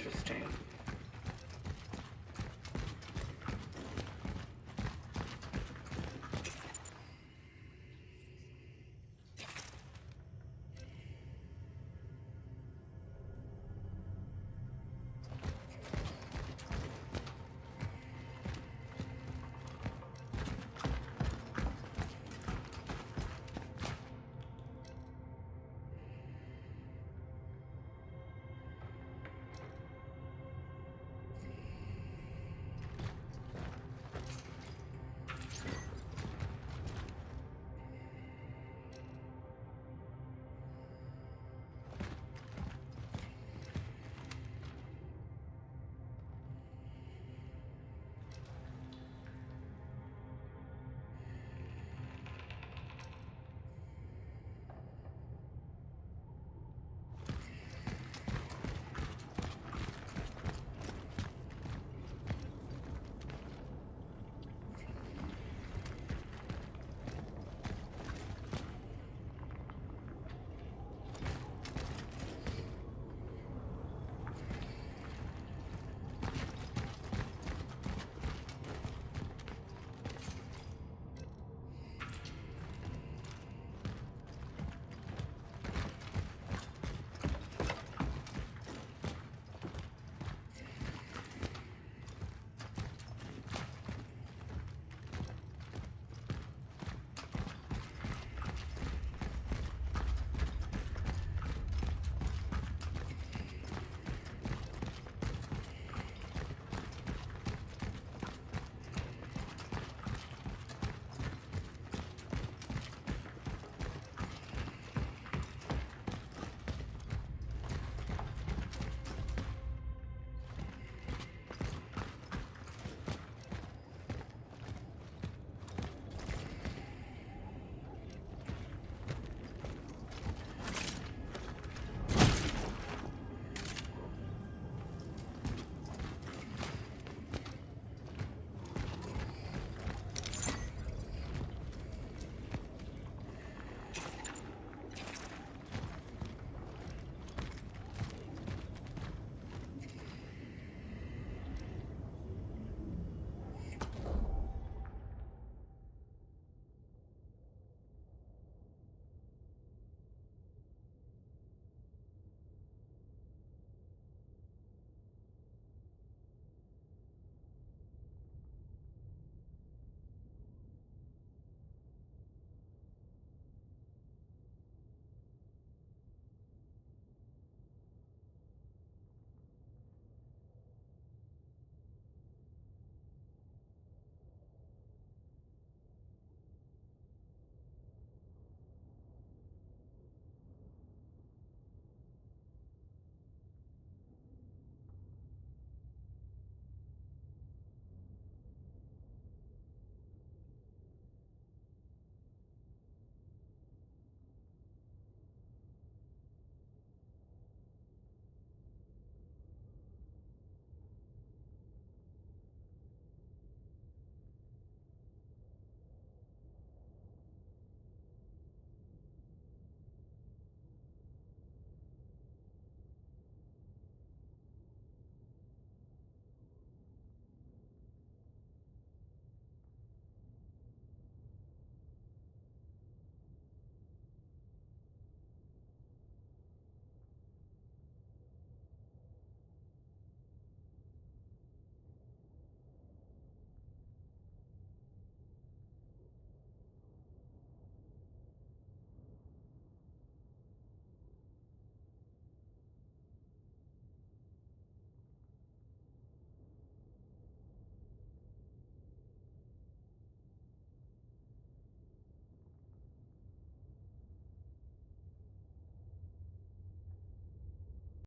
interesting.